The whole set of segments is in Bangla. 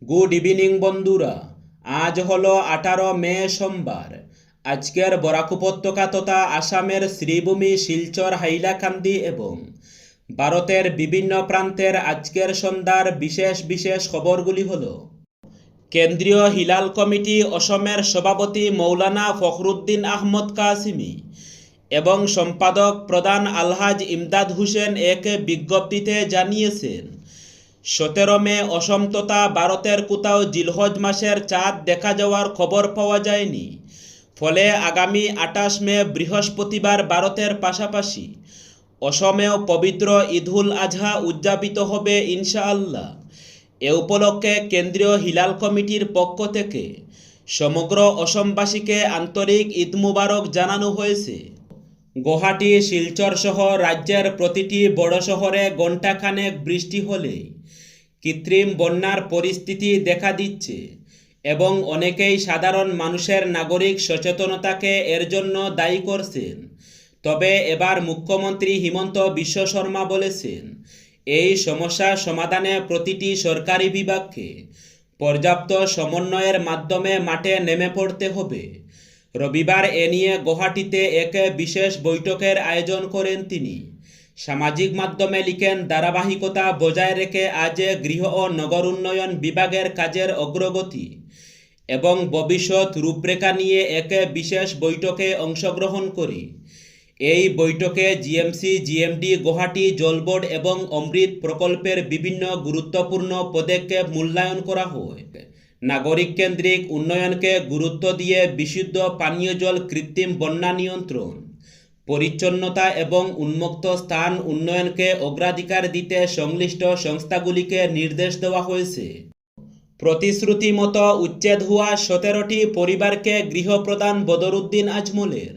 গুড ইভিনিং বন্ধুরা। আজ হলো 18 মে সোমবার। আজকের বরাক উপত্যকা তথা আসামের শ্রীভূমি, শিলচর, হাইলাকান্দি এবং ভারতের বিভিন্ন প্রান্তের আজকের সন্ধ্যার বিশেষ বিশেষ খবরগুলি হল: কেন্দ্রীয় হিলাল কমিটি অসমের সভাপতি মৌলানা ফখরুদ্দিন আহমদ কাসিমি এবং সম্পাদক প্রধান আলহাজ ইমদাদ হোসেন এক বিজ্ঞপ্তিতে জানিয়েছেন, 17 মে অসম তথা ভারতের কোথাও জিলহজ মাসের চাঁদ দেখা যাওয়ার খবর পাওয়া যায়নি। ফলে আগামী 28 মে বৃহস্পতিবার ভারতের পাশাপাশি অসমেও পবিত্র ঈদুল আজহা উদযাপিত হবে ইনশাআল্লাহ। এ উপলক্ষে কেন্দ্রীয় হিলাল কমিটির পক্ষ থেকে সমগ্র অসমবাসীকে আন্তরিক ঈদ মুবারক জানানো হয়েছে। গুয়াহাটি, শিলচর সহ রাজ্যের প্রতিটি বড় শহরে ঘণ্টাখানেক বৃষ্টি হলেই কৃত্রিম বন্যার পরিস্থিতি দেখা দিচ্ছে এবং অনেকেই সাধারণ মানুষের নাগরিক সচেতনতাকে এর জন্য দায়ী করছেন। তবে এবার মুখ্যমন্ত্রী হিমন্ত বিশ্ব শর্মা বলেছেন, এই সমস্যা সমাধানে প্রতিটি সরকারি বিভাগকে পর্যাপ্ত সমন্বয়ের মাধ্যমে মাঠে নেমে পড়তে হবে। রবিবার এ নিয়ে গুয়াহাটিতে এক বিশেষ বৈঠকের আয়োজন করেন তিনি। সামাজিক মাধ্যমে লিখেন, ধারাবাহিকতা বজায় রেখে আজ গৃহ ও নগর উন্নয়ন বিভাগের কাজের অগ্রগতি এবং ভবিষ্যৎ রূপরেখা নিয়ে এক বিশেষ বৈঠকে অংশগ্রহণ করি। এই বৈঠকে জিএমসি, জিএমডি, গুয়াহাটি জল বোর্ড এবং অমৃত প্রকল্পের বিভিন্ন গুরুত্বপূর্ণ পদক্ষেপ মূল্যায়ন করা হয়। নাগরিক কেন্দ্রিক উন্নয়নকে গুরুত্ব দিয়ে বিশুদ্ধ পানীয় জল, কৃত্রিম বন্যা নিয়ন্ত্রণ, পরিচ্ছন্নতা এবং উন্মুক্ত স্থান উন্নয়নকে অগ্রাধিকার দিতে সংশ্লিষ্ট সংস্থাগুলিকে নির্দেশ দেওয়া হয়েছে। প্রতিশ্রুতি মতো উচ্ছেদ হওয়া 17টি পরিবারকে গৃহপ্রদান বদরুদ্দিন আজমলের।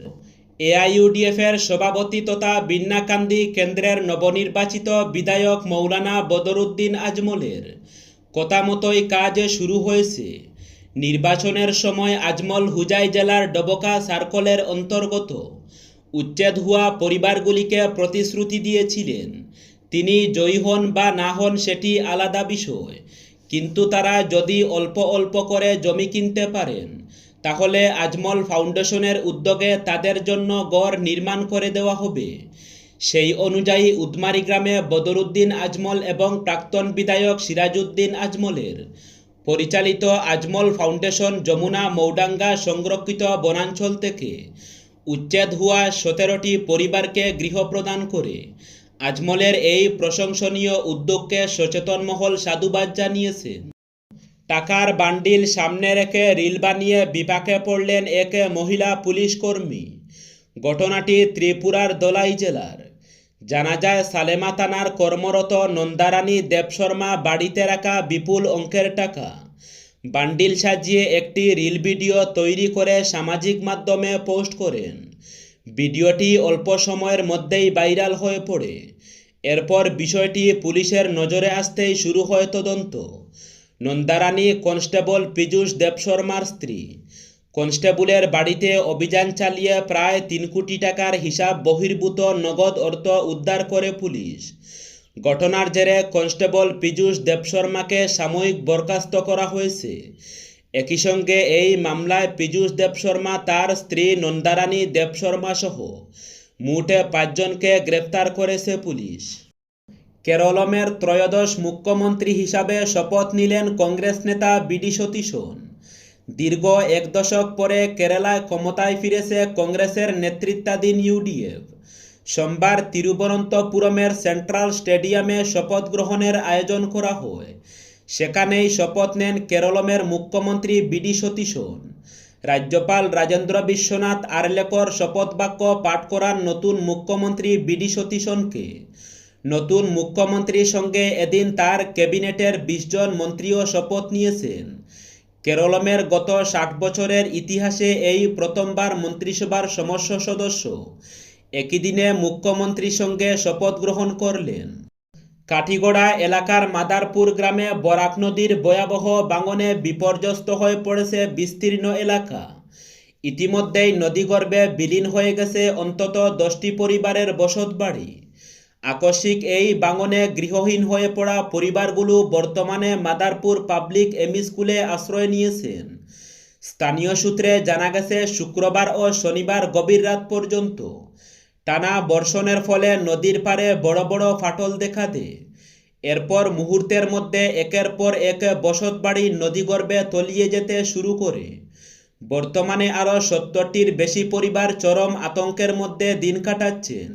এআইইউডিএফের সভাপতি তথা বিন্নাকান্দি কেন্দ্রের নবনির্বাচিত বিধায়ক মৌলানা বদরুদ্দিন আজমলের কথা মতোই কাজ শুরু হয়েছে। নির্বাচনের সময় আজমল হুজাই জেলার ডবকা সার্কলের অন্তর্গত উচ্ছেদ হওয়া পরিবারগুলিকে প্রতিশ্রুতি দিয়েছিলেন, তিনি জয়ী হন বা না হন সেটি আলাদা বিষয়, কিন্তু তারা যদি অল্প অল্প করে জমি কিনতে পারেন তাহলে আজমল ফাউন্ডেশনের উদ্যোগে তাদের জন্য ঘর নির্মাণ করে দেওয়া হবে। সেই অনুযায়ী উদমারি গ্রামে বদরুদ্দিন আজমল এবং প্রাক্তন বিধায়ক সিরাজউদ্দিন আজমলের পরিচালিত আজমল ফাউন্ডেশন যমুনা মৌডাঙ্গা সংরক্ষিত বনাঞ্চল থেকে উচ্ছেদ হওয়া 17টি পরিবারকে গৃহ প্রদান করে আজমলের এই প্রশংসনীয় উদ্যোগকে সচেতন মহল সাধুবাদ জানিয়েছেন। টাকার বান্ডিল সামনে রেখে রিল বানিয়ে বিপাকে পড়লেন এক মহিলা পুলিশ কর্মী। ঘটনাটি ত্রিপুরার দলাই জেলার। জানা যায়, সালেমা থানার কর্মরত নন্দারানী দেবশর্মা বাড়িতে রাখা বিপুল অঙ্কের টাকা বান্ডিল সাজিয়ে একটি রিল ভিডিও তৈরি করে সামাজিক মাধ্যমে পোস্ট করেন। ভিডিওটি অল্প সময়ের মধ্যেই ভাইরাল হয়ে পড়ে। এরপর বিষয়টি পুলিশের নজরে আসতেই শুরু হয় তদন্ত। নন্দারানী কনস্টেবল পীযূষ দেবশর্মার স্ত্রী। কনস্টেবলের বাড়িতে অভিযান চালিয়ে প্রায় 3 কোটি টাকার হিসাব বহির্ভূত নগদ অর্থ উদ্ধার করে পুলিশ। ঘটনার জেরে কনস্টেবল পীযূষ দেবশর্মাকে সাময়িক বরখাস্ত করা হয়েছে। একই সঙ্গে এই মামলায় পীযূষ দেবশর্মা, তার স্ত্রী নন্দারানী দেবশর্মা সহ মোট 5 জনকে গ্রেপ্তার করেছে পুলিশ। কেরলমের ত্রয়োদশ মুখ্যমন্ত্রী হিসাবে শপথ নিলেন কংগ্রেস নেতা বিডি সতীশন। দীর্ঘ 1 দশক পরে কেরালায় ক্ষমতায় ফিরেছে কংগ্রেসের নেতৃত্বাধীন ইউডিএফ। সোমবার তিরুবনন্তপুরমের সেন্ট্রাল স্টেডিয়ামে শপথ গ্রহণের আয়োজন করা হয়। সেখানেই শপথ নেন কেরলমের মুখ্যমন্ত্রী বিডি সতীশন। রাজ্যপাল রাজেন্দ্র বিশ্বনাথ আরলেকর শপথ বাক্য পাঠ করান নতুন মুখ্যমন্ত্রী বিডি সতীশনকে। নতুন মুখ্যমন্ত্রীর সঙ্গে এদিন তার ক্যাবিনেটের 20 জন মন্ত্রীও শপথ নিয়েছেন। কেরলমের গত 60 বছরের ইতিহাসে এই প্রথমবার মন্ত্রিসভার সমস্ত সদস্য একই দিনে মুখ্যমন্ত্রীর সঙ্গে শপথ গ্রহণ করলেন। কাঠিগড়া এলাকার মাদারপুর গ্রামে বরাক নদীর ভয়াবহ ভাঙনে বিপর্যস্ত হয়ে পড়েছে বিস্তীর্ণ এলাকা। ইতিমধ্যেই নদীগর্ভে বিলীন হয়ে গেছে অন্তত 10টি পরিবারের বসতবাড়ি। আকস্মিক এই ভাঙনে গৃহহীন হয়ে পড়া পরিবারগুলো বর্তমানে মাদারপুর পাবলিক এমই স্কুলে আশ্রয় নিয়েছেন। স্থানীয় সূত্রে জানা গেছে, শুক্রবার ও শনিবার গভীর রাত পর্যন্ত টানা বর্ষণের ফলে নদীর পাড়ে বড় বড় ফাটল দেখা দেয়। এরপর মুহূর্তের মধ্যে একের পর এক বসতবাড়ি নদীগর্ভে তলিয়ে যেতে শুরু করে। বর্তমানে আরও 70টির বেশি পরিবার চরম আতঙ্কের মধ্যে দিন কাটাচ্ছেন।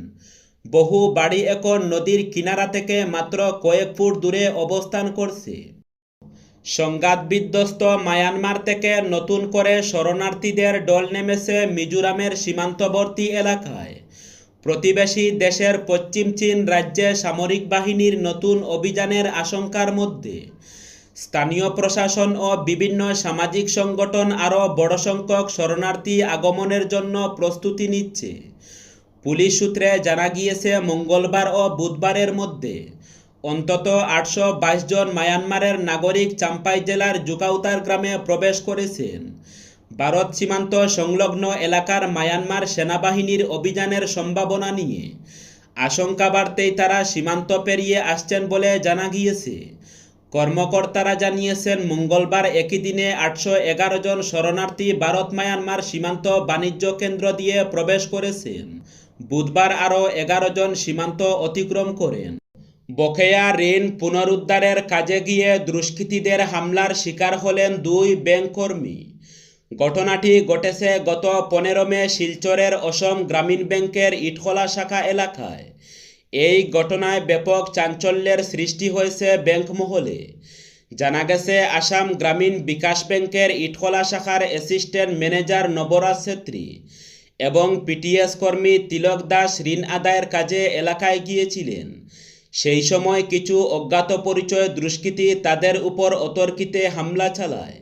বহু বাড়ি এখন নদীর কিনারা থেকে মাত্র কয়েক ফুট দূরে অবস্থান করছে। সংঘাত বিধ্বস্ত মায়ানমার থেকে নতুন করে শরণার্থীদের ঢল নেমেছে মিজোরামের সীমান্তবর্তী এলাকায়। প্রতিবেশী দেশের পশ্চিম চীন রাজ্যে সামরিক বাহিনীর নতুন অভিযানের আশঙ্কার মধ্যে স্থানীয় প্রশাসন ও বিভিন্ন সামাজিক সংগঠন আরও বড় সংখ্যক শরণার্থী আগমনের জন্য প্রস্তুতি নিচ্ছে। পুলিশ সূত্রে জানা গিয়েছে, মঙ্গলবার ও বুধবারের মধ্যে অন্তত 822 জন মায়ানমারের নাগরিক চাম্পাই জেলার জুকাউতার গ্রামে প্রবেশ করেছেন। ভারত সীমান্ত সংলগ্ন এলাকার মায়ানমার সেনাবাহিনীর অভিযানের সম্ভাবনা নিয়ে আশঙ্কা বাড়তেই তারা সীমান্ত পেরিয়ে আসছেন বলে জানা গিয়েছে। কর্মকর্তারা জানিয়েছেন, মঙ্গলবার একই দিনে 811 জন শরণার্থী ভারত মায়ানমার সীমান্ত বাণিজ্য কেন্দ্র দিয়ে প্রবেশ করেছেন। বুধবার আরও 11 জন সীমান্ত অতিক্রম করেন। বকেয়া ঋণ পুনরুদ্ধারের কাজে গিয়ে দুষ্কৃতীদের হামলার শিকার হলেন 2 ব্যাংক কর্মী। ঘটনাটি ঘটেছে গত 15 মে শিলচরের অসম গ্রামীণ ব্যাংকের ইটখোলা শাখা এলাকায়। এই ঘটনায় ব্যাপক চাঞ্চল্যের সৃষ্টি হয়েছে ব্যাংক মহলে। জানা গেছে, আসাম গ্রামীণ বিকাশ ব্যাংকের ইটখোলা শাখার অ্যাসিস্ট্যান্ট ম্যানেজার নবরাজ ছেত্রী এবং পিটিএস কর্মী তিলক দাস ঋণ আদায়ের কাজে এলাকায় গিয়েছিলেন। সেই সময় কিছু অজ্ঞাত পরিচয় দুষ্কৃতী তাদের উপর অতর্কিতে হামলা চালায়।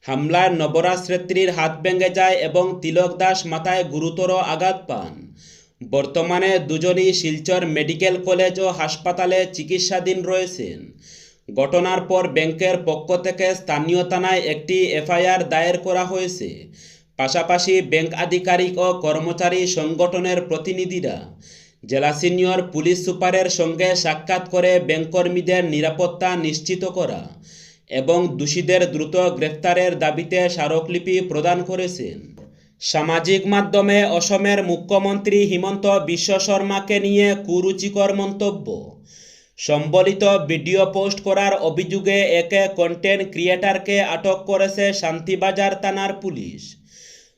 হামলায় নবরাজ ছেত্রীর হাত ভেঙে যায় এবং তিলক দাস মাথায় গুরুতর আঘাত পান। বর্তমানে দুজনই শিলচর মেডিকেল কলেজ ও হাসপাতালে চিকিৎসাধীন রয়েছেন। ঘটনার পর ব্যাংকের পক্ষ থেকে স্থানীয় থানায় একটি এফআইআর দায়ের করা হয়েছে। পাশাপাশি ব্যাংক আধিকারিক ও কর্মচারী সংগঠনের প্রতিনিধিরা জেলা সিনিয়র পুলিশ সুপারের সঙ্গে সাক্ষাৎ করে ব্যাংক কর্মীদের নিরাপত্তা নিশ্চিত করা এবং দোষীদের দ্রুত গ্রেফতারের দাবিতে স্মারকলিপি প্রদান করেছেন। সামাজিক মাধ্যমে অসমের মুখ্যমন্ত্রী হিমন্ত বিশ্ব শর্মাকে নিয়ে কুরুচিকর মন্তব্য। সম্বলিত ভিডিও পোস্ট করার অভিযোগে এক কন্টেন্ট ক্রিয়েটারকে আটক করেছে শান্তিবাজার থানার পুলিশ।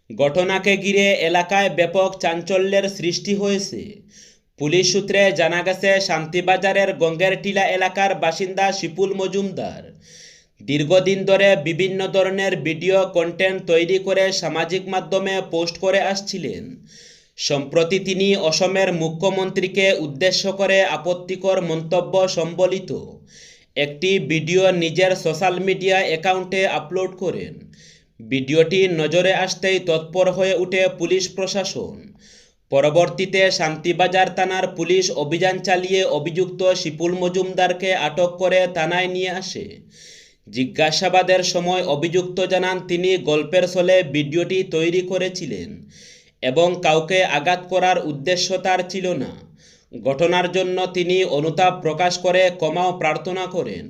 ঘটনাকে ঘিরে এলাকায় ব্যাপক চাঞ্চল্যের সৃষ্টি হয়েছে। পুলিশ সূত্রে জানা গেছে, শান্তিবাজারের গঙ্গের টিলা এলাকার বাসিন্দা শিপুল মজুমদার দীর্ঘদিন ধরে বিভিন্ন ধরনের ভিডিও কন্টেন্ট তৈরি করে সামাজিক মাধ্যমে পোস্ট করে আসছিলেন। সম্প্রতি তিনি অসমের মুখ্যমন্ত্রীকে উদ্দেশ্য করে আপত্তিকর মন্তব্য সম্বলিত একটি ভিডিও নিজের সোশ্যাল মিডিয়া অ্যাকাউন্টে আপলোড করেন। ভিডিওটি নজরে আসতেই তৎপর হয়ে ওঠে পুলিশ প্রশাসন। পরবর্তীতে শান্তিবাজার থানার পুলিশ অভিযান চালিয়ে অভিযুক্ত শিপুল মজুমদারকে আটক করে থানায় নিয়ে আসে। জিজ্ঞাসাবাদের সময় অভিযুক্ত জানান, তিনি গল্পের ছলে ভিডিওটি তৈরি করেছিলেন এবং কাউকে আঘাত করার উদ্দেশ্য তার ছিল না। ঘটনার জন্য তিনি অনুতাপ প্রকাশ করে ক্ষমাও প্রার্থনা করেন।